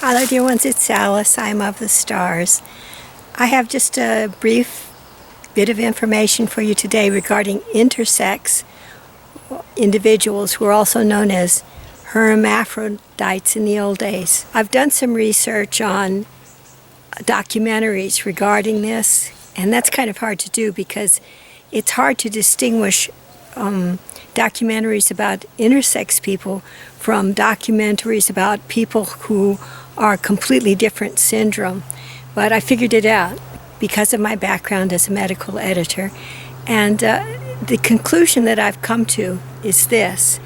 Hello dear ones, it's Alice. I'm of the stars. I have just a brief bit of information for you today regarding intersex individuals who are also known as hermaphrodites in the old days. I've done some research on documentaries regarding this, and that's kind of hard to do because it's hard to distinguish documentaries about intersex people from documentaries about people who are completely different syndrome. But I figured it out because of my background as a medical editor. And the conclusion that I've come to is this.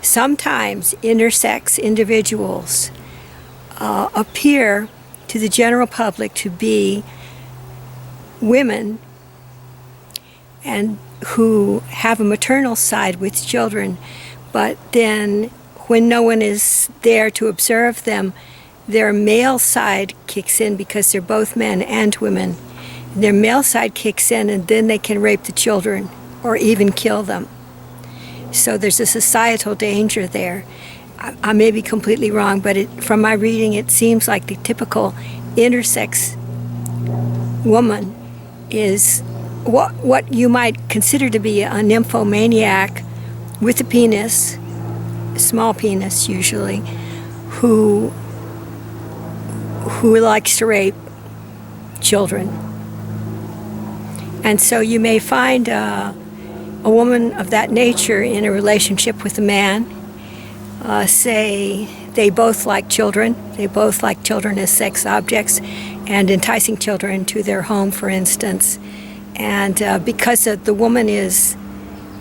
Sometimes intersex individuals appear to the general public to be women and who have a maternal side with children, but then when no one is there to observe them, their male side kicks in because they're both men and women. Their male side kicks in and then they can rape the children or even kill them. So there's a societal danger there. I may be completely wrong, but from my reading it seems like the typical intersex woman is what you might consider to be a nymphomaniac with a penis, a small penis usually, who likes to rape children. And so you may find a woman of that nature in a relationship with a man. Say they both like children. They both like children as sex objects and enticing children to their home, for instance. And because the woman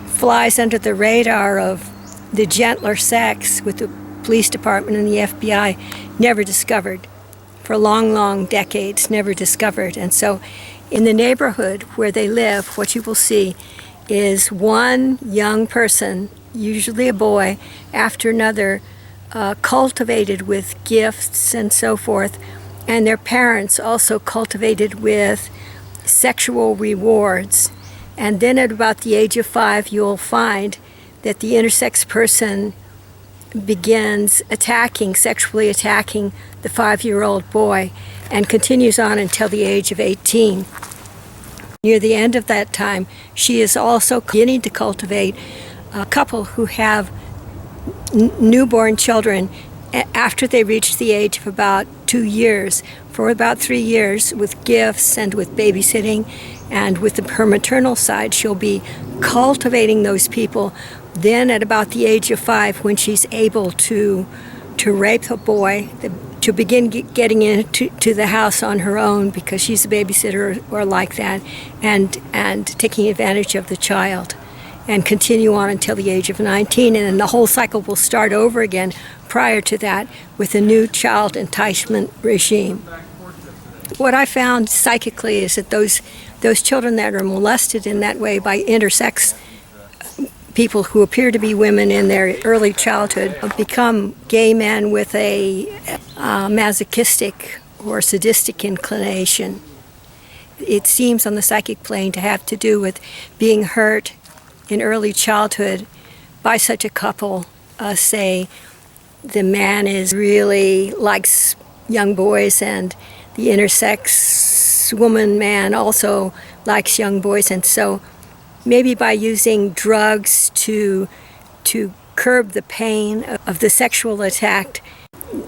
flies under the radar of the gentler sex with the police department and the FBI, never discovered. For long decades, never discovered. And so in the neighborhood where they live, what you will see is one young person, usually a boy, after another, cultivated with gifts and so forth, and their parents also cultivated with sexual rewards. And then at about the age of 5, you'll find that the intersex person begins sexually attacking the 5-year-old boy and continues on until the age of 18. Near the end of that time, she is also beginning to cultivate a couple who have newborn children after they reach the age of about 2 years, for about 3 years, with gifts and with babysitting, and with her maternal side, she'll be cultivating those people. Then at about the age of 5, when she's able to rape a boy, to begin getting into the house on her own because she's a babysitter or like that, and taking advantage of the child, and continue on until the age of 19, and then the whole cycle will start over again prior to that with a new child enticement regime. What I found psychically is that those children that are molested in that way by intersex people who appear to be women in their early childhood become gay men with a masochistic or sadistic inclination. It seems on the psychic plane to have to do with being hurt in early childhood by such a couple. Say the man really likes young boys, and the intersex man also likes young boys, and so maybe by using drugs to curb the pain of the sexual attack,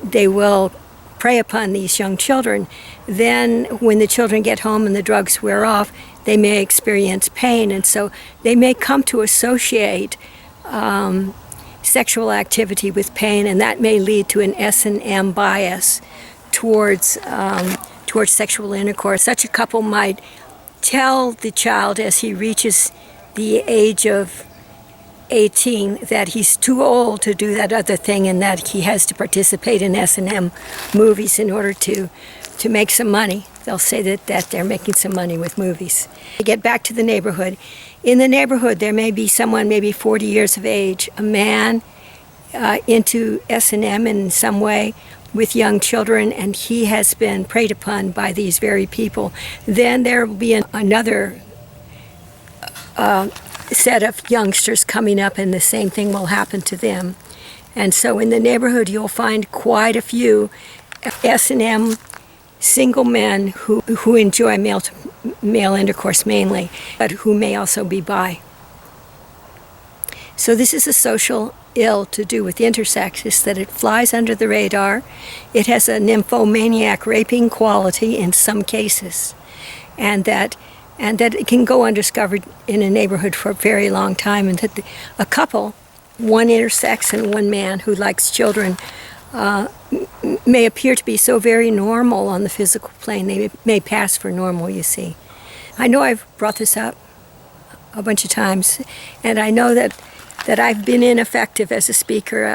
they will prey upon these young children. Then when the children get home and the drugs wear off, they may experience pain, and so they may come to associate sexual activity with pain, and that may lead to an S&M bias towards sexual intercourse. Such a couple might tell the child as he reaches the age of 18 that he's too old to do that other thing and that he has to participate in S&M movies in order to make some money. They'll say that they're making some money with movies. To get back to the neighborhood. In the neighborhood there may be someone maybe 40 years of age, a man into S&M in some way with young children, and he has been preyed upon by these very people. Then there will be another set of youngsters coming up, and the same thing will happen to them. And so in the neighborhood you'll find quite a few S&M single men who enjoy male intercourse mainly, but who may also be bi. So this is a social ill to do with intersex, is that it flies under the radar. It has a nymphomaniac raping quality in some cases, and that it can go undiscovered in a neighborhood for a very long time, and that a couple, one intersex and one man who likes children, may appear to be so very normal on the physical plane, they may pass for normal, you see. I know I've brought this up a bunch of times, and I know that I've been ineffective as a speaker.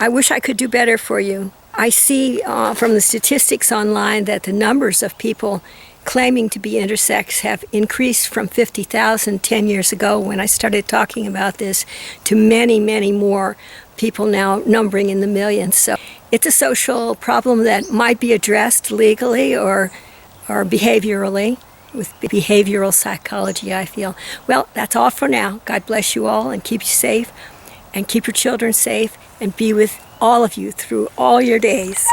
I wish I could do better for you. I see from the statistics online that the numbers of people claiming to be intersex have increased from 50,000 10 years ago when I started talking about this to many, many more people now, numbering in the millions. So it's a social problem that might be addressed legally or behaviorally, with behavioral psychology, I feel. Well, that's all for now. God bless you all and keep you safe and keep your children safe and be with all of you through all your days.